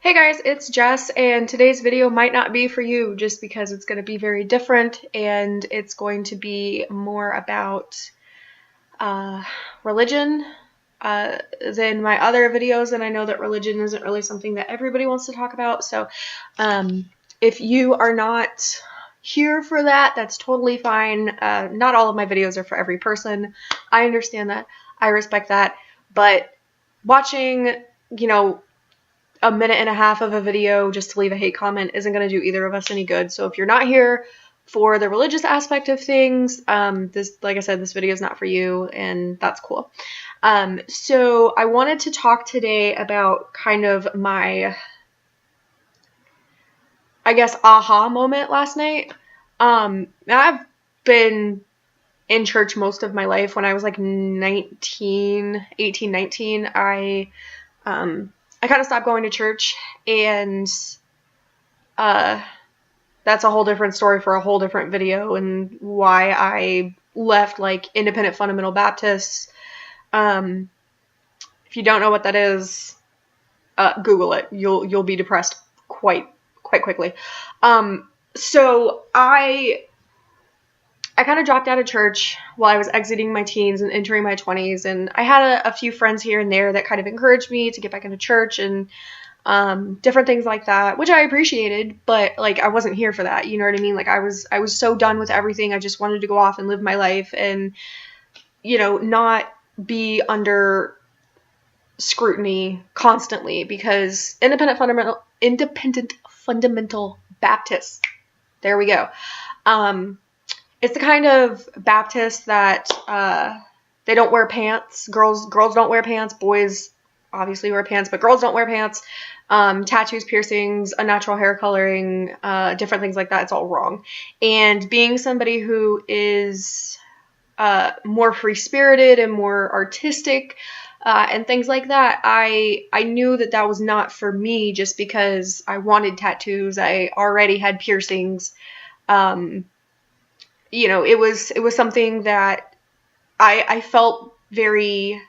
Hey guys, it's Jess, and today's video might not be for you just because it's going to be very different and it's going to be more about religion than my other videos, and I know that religion isn't really something that everybody wants to talk about, so if you are not here for that, that's totally fine. Not all of my videos are for every person. I understand that. I respect that, but watching, a minute and a half of a video just to leave a hate comment isn't going to do either of us any good. So if you're not here for the religious aspect of things, like I said, this video is not for you, and that's cool. So I wanted to talk today about kind of my, I guess, aha moment last night. I've been in church most of my life. When I was like 18, 19, I kind of stopped going to church, and that's a whole different story for a whole different video, and why I left like Independent Fundamental Baptists. If you don't know what that is, Google it. You'll be depressed quite quickly. So I kind of dropped out of church while I was exiting my teens and entering my 20s, and I had a few friends here and there that kind of encouraged me to get back into church and different things like that, which I appreciated, but like I wasn't here for that, you know what I mean? Like I was so done with everything. I just wanted to go off and live my life and, not be under scrutiny constantly, because Independent Fundamental Baptists, there we go. It's the kind of Baptist that they don't wear pants. Girls don't wear pants. Boys obviously wear pants, but girls don't wear pants. Tattoos, piercings, unnatural hair coloring, different things like that. It's all wrong. And being somebody who is more free-spirited and more artistic and things like that, I knew that was not for me, just because I wanted tattoos. I already had piercings. It was something that I felt very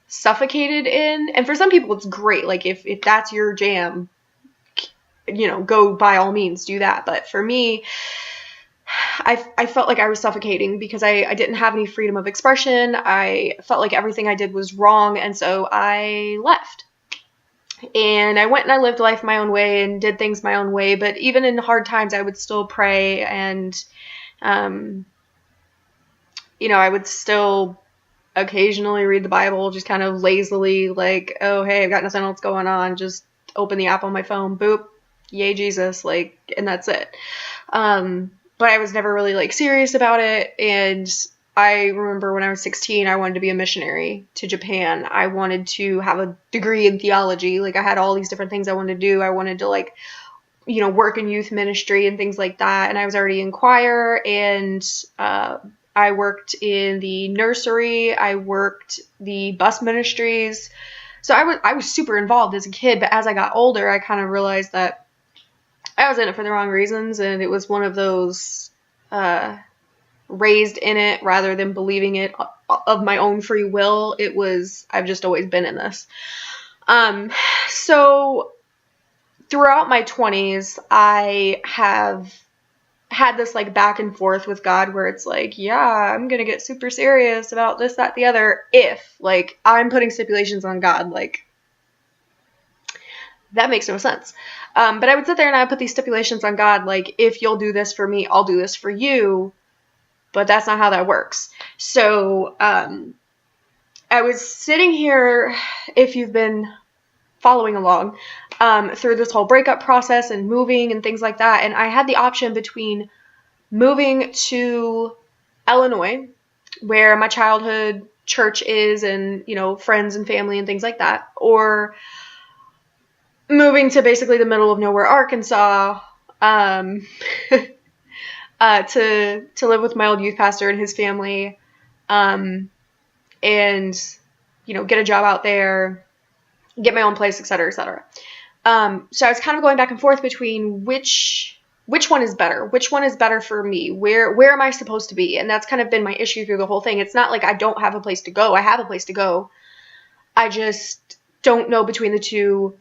suffocated in. And for some people it's great. Like if that's your jam, go by all means do that. But for me, I felt like I was suffocating because I didn't have any freedom of expression. I felt like everything I did was wrong, and so I left. And I went and I lived life my own way and did things my own way. But even in hard times, I would still pray, and I would still occasionally read the Bible, just kind of lazily, like, oh, hey, I've got nothing else going on. Just open the app on my phone, boop, yay, Jesus, like, and that's it. But I was never really, like, serious about it. And I remember when I was 16, I wanted to be a missionary to Japan. I wanted to have a degree in theology. Like, I had all these different things I wanted to do. I wanted to, like, work in youth ministry and things like that. And I was already in choir, and I worked in the nursery. I worked the bus ministries. So I was super involved as a kid, but as I got older, I kind of realized that I was in it for the wrong reasons, and it was one of those raised in it rather than believing it of my own free will. It was, I've just always been in this. So throughout my 20s, I have had this like back and forth with God where it's like, yeah, I'm gonna get super serious about this, that, the other, if like I'm putting stipulations on God. Like, that makes no sense. But I would sit there and I would put these stipulations on God, like, if you'll do this for me, I'll do this for you. But that's not how that works. So I was sitting here, if you've been following along, through this whole breakup process and moving and things like that. And I had the option between moving to Illinois, where my childhood church is, and, friends and family and things like that, or moving to basically the middle of nowhere, Arkansas, to live with my old youth pastor and his family, and, get a job out there, get my own place, etc., etc. So I was kind of going back and forth between which one is better? Which one is better for me? Where am I supposed to be? And that's kind of been my issue through the whole thing. It's not like I don't have a place to go. I have a place to go. I just don't know between the two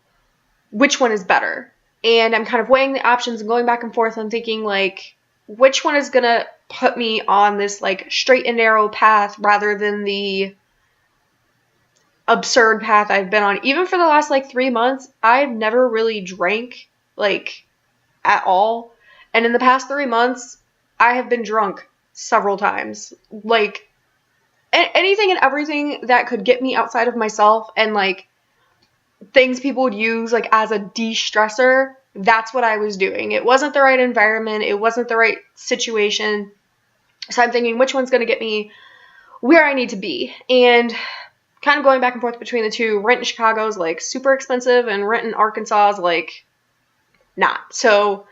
which one is better. And I'm kind of weighing the options and going back and forth and thinking, like, which one is going to put me on this, like, straight and narrow path rather than the absurd path I've been on. Even for the last, like, 3 months, I've never really drank, like, at all. And in the past 3 months, I have been drunk several times. Like, anything and everything that could get me outside of myself and, like, things people would use, like, as a de-stressor, that's what I was doing. It wasn't the right environment. It wasn't the right situation. So I'm thinking, which one's going to get me where I need to be? And kind of going back and forth between the two. Rent in Chicago is, like, super expensive, and rent in Arkansas is, like, not. So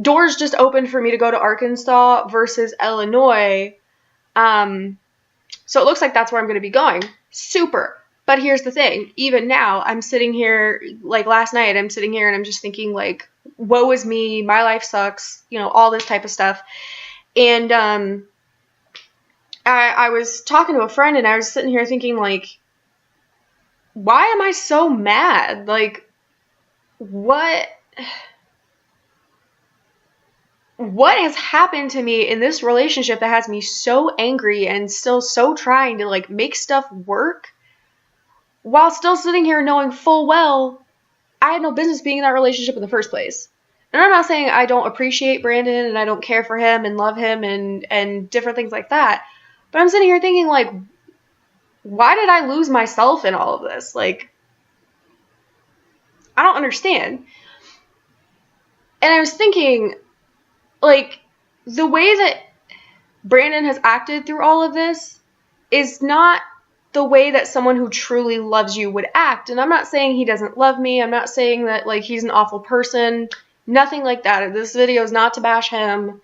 doors just opened for me to go to Arkansas versus Illinois. So it looks like that's where I'm going to be going. Super. But here's the thing. Even now, I'm sitting here, like last night, I'm sitting here and I'm just thinking, like, woe is me, my life sucks, you know, all this type of stuff. And I was talking to a friend and I was sitting here thinking, like, why am I so mad? Like, what has happened to me in this relationship that has me so angry and still so trying to, like, make stuff work while still sitting here knowing full well I had no business being in that relationship in the first place? And I'm not saying I don't appreciate Brandon and I don't care for him and love him and different things like that, but I'm sitting here thinking, like, why did I lose myself in all of this? Like, I don't understand. And I was thinking, like, the way that Brandon has acted through all of this is not the way that someone who truly loves you would act. And I'm not saying he doesn't love me. I'm not saying that, like, he's an awful person. Nothing like that. This video is not to bash him.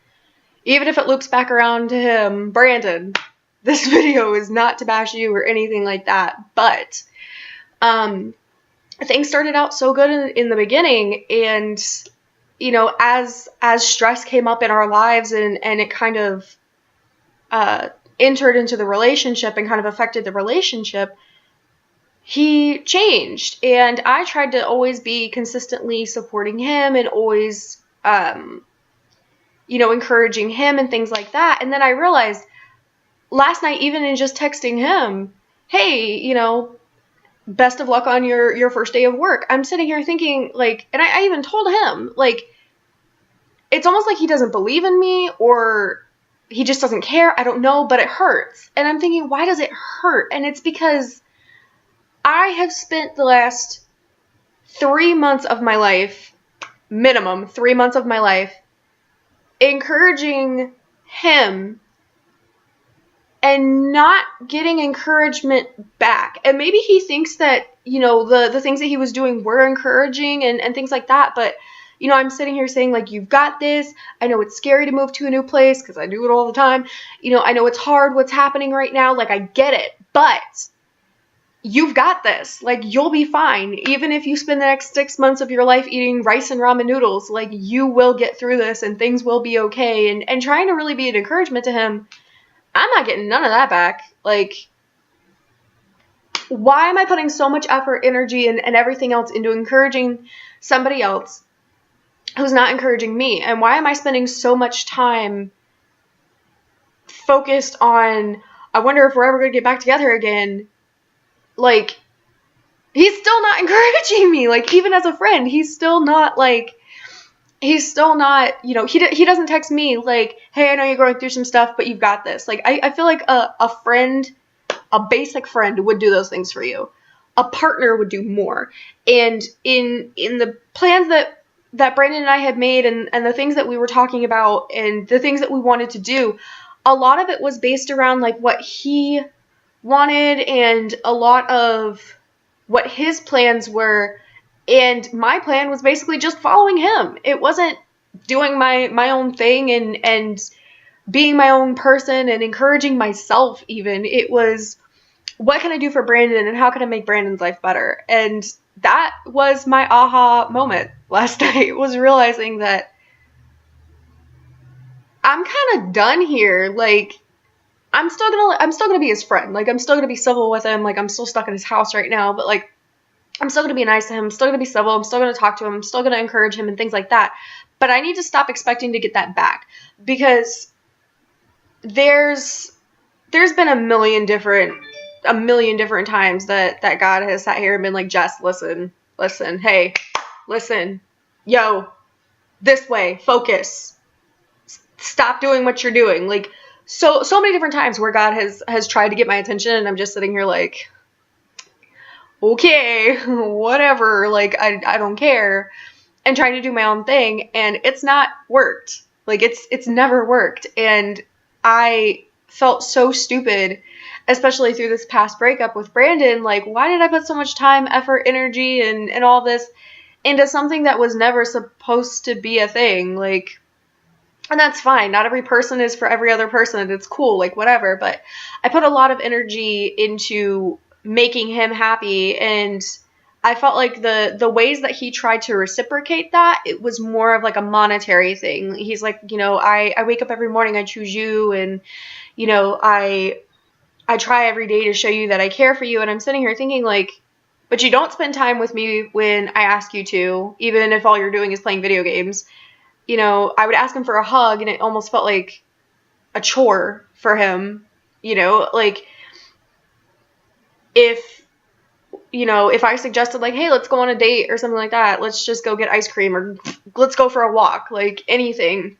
Even if it loops back around to him, Brandon, this video is not to bash you or anything like that. But things started out so good in the beginning, and, you know, as stress came up in our lives and it kind of entered into the relationship and kind of affected the relationship, he changed. And I tried to always be consistently supporting him and always, you know, encouraging him and things like that. And then I realized last night, even in just texting him, hey, you know, best of luck on your first day of work, I'm sitting here thinking, like, and I even told him, like, it's almost like he doesn't believe in me or he just doesn't care. I don't know, but it hurts. And I'm thinking, why does it hurt? And it's because I have spent the last 3 months of my life, minimum 3 months of my life, encouraging him and not getting encouragement back. And maybe he thinks that, you know, the things that he was doing were encouraging and things like that. But, you know, I'm sitting here saying, like, you've got this. I know it's scary to move to a new place because I do it all the time. You know, I know it's hard what's happening right now. Like, I get it. But you've got this. Like, you'll be fine. Even if you spend the next 6 months of your life eating rice and ramen noodles, like, you will get through this and things will be okay. And trying to really be an encouragement to him, I'm not getting none of that back. Like, why am I putting so much effort, energy, and everything else into encouraging somebody else who's not encouraging me? And why am I spending so much time focused on, I wonder if we're ever going to get back together again? Like, he's still not encouraging me. Like, even as a friend, he's still not, like, he's still not, you know, he doesn't text me like, hey, I know you're going through some stuff, but you've got this. Like, I feel like a friend, a basic friend would do those things for you. A partner would do more. And in the plans that Brandon and I had made and the things that we were talking about and the things that we wanted to do, a lot of it was based around, like, what he wanted and a lot of what his plans were. And my plan was basically just following him. It wasn't doing my own thing and being my own person and encouraging myself even. It was, what can I do for Brandon and how can I make Brandon's life better? And that was my aha moment last night, was realizing that I'm kind of done here. Like, I'm still gonna be his friend. Like, I'm still gonna be civil with him. Like, I'm still stuck in his house right now, but, like, I'm still going to be nice to him. I'm still going to be civil. I'm still going to talk to him. I'm still going to encourage him and things like that. But I need to stop expecting to get that back, because there's been a million different times that God has sat here and been like, Jess, listen, hey, listen, yo, this way, focus, stop doing what you're doing. Like, so many different times where God has tried to get my attention, and I'm just sitting here like, okay, whatever, like, I don't care, and trying to do my own thing, and it's not worked. Like, it's never worked, and I felt so stupid, especially through this past breakup with Brandon. Like, why did I put so much time, effort, energy, and all this into something that was never supposed to be a thing? Like, and that's fine. Not every person is for every other person, and it's cool, like, whatever. But I put a lot of energy into making him happy, and I felt like the ways that he tried to reciprocate that, it was more of like a monetary thing. He's like, you know, I wake up every morning, I choose you, and, you know, I try every day to show you that I care for you. And I'm sitting here thinking, like, but you don't spend time with me when I ask you to, even if all you're doing is playing video games. You know, I would ask him for a hug, and it almost felt like a chore for him. You know, like, if I suggested, like, hey, let's go on a date or something like that, let's just go get ice cream, or let's go for a walk, like, anything,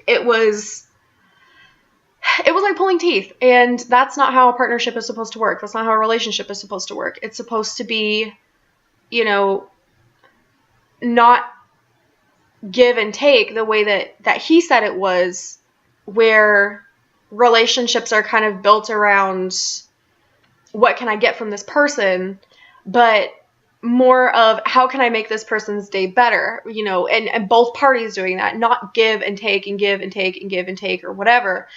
it was like pulling teeth. And that's not how a partnership is supposed to work. That's not how a relationship is supposed to work. It's supposed to be, you know, not give and take the way that he said it was, where relationships are kind of built around what can I get from this person, but more of how can I make this person's day better, you know, and both parties doing that, not give and take and give and take and give and take or whatever,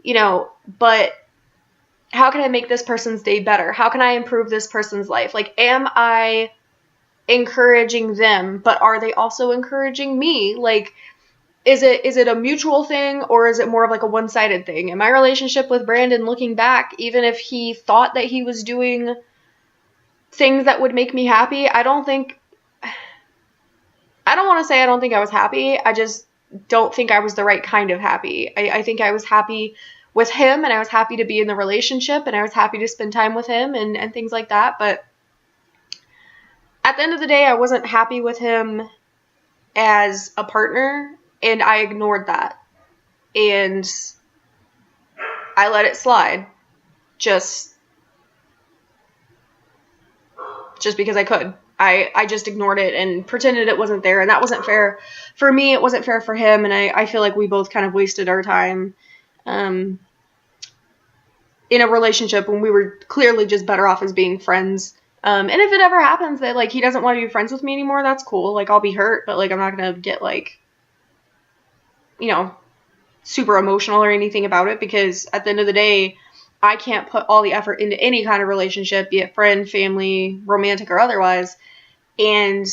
you know, but how can I make this person's day better? How can I improve this person's life? Like, am I encouraging them, but are they also encouraging me? Like, is it a mutual thing, or is it more of like a one-sided thing? In my relationship with Brandon, looking back, even if he thought that he was doing things that would make me happy, I don't want to say I don't think I was happy. I just don't think I was the right kind of happy. I think I was happy with him, and I was happy to be in the relationship, and I was happy to spend time with him and things like that. But at the end of the day, I wasn't happy with him as a partner, and I ignored that. And I let it slide. Just because I could. I just ignored it and pretended it wasn't there, and that wasn't fair for me. It wasn't fair for him, and I feel like we both kind of wasted our time in a relationship when we were clearly just better off as being friends. And if it ever happens that, like, he doesn't want to be friends with me anymore, that's cool. Like, I'll be hurt, but, like, I'm not gonna get, like, you know, super emotional or anything about it, because at the end of the day, I can't put all the effort into any kind of relationship, be it friend, family, romantic, or otherwise, and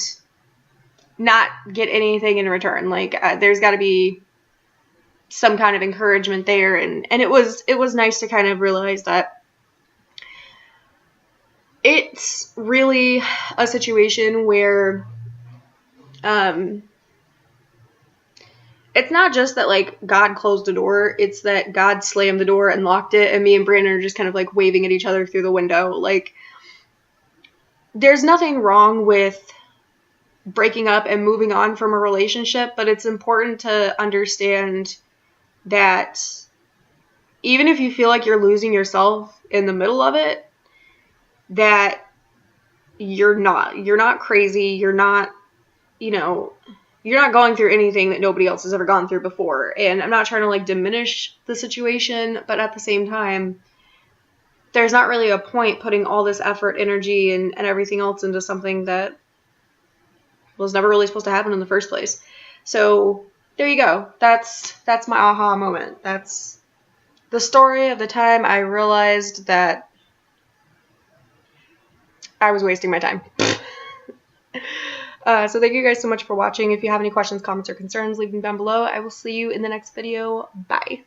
not get anything in return. Like, there's got to be some kind of encouragement there, and it was nice to kind of realize that it's really a situation where it's not just that, like, God closed the door, it's that God slammed the door and locked it, and me and Brandon are just kind of, like, waving at each other through the window. Like, there's nothing wrong with breaking up and moving on from a relationship, but it's important to understand that even if you feel like you're losing yourself in the middle of it, that you're not crazy, you're not, you know, you're not going through anything that nobody else has ever gone through before. And I'm not trying to, like, diminish the situation, but at the same time, there's not really a point putting all this effort, energy, and everything else into something that was never really supposed to happen in the first place. So there you go. That's my aha moment. That's the story of the time I realized that I was wasting my time. So thank you guys so much for watching. If you have any questions, comments, or concerns, leave them down below. I will see you in the next video. Bye.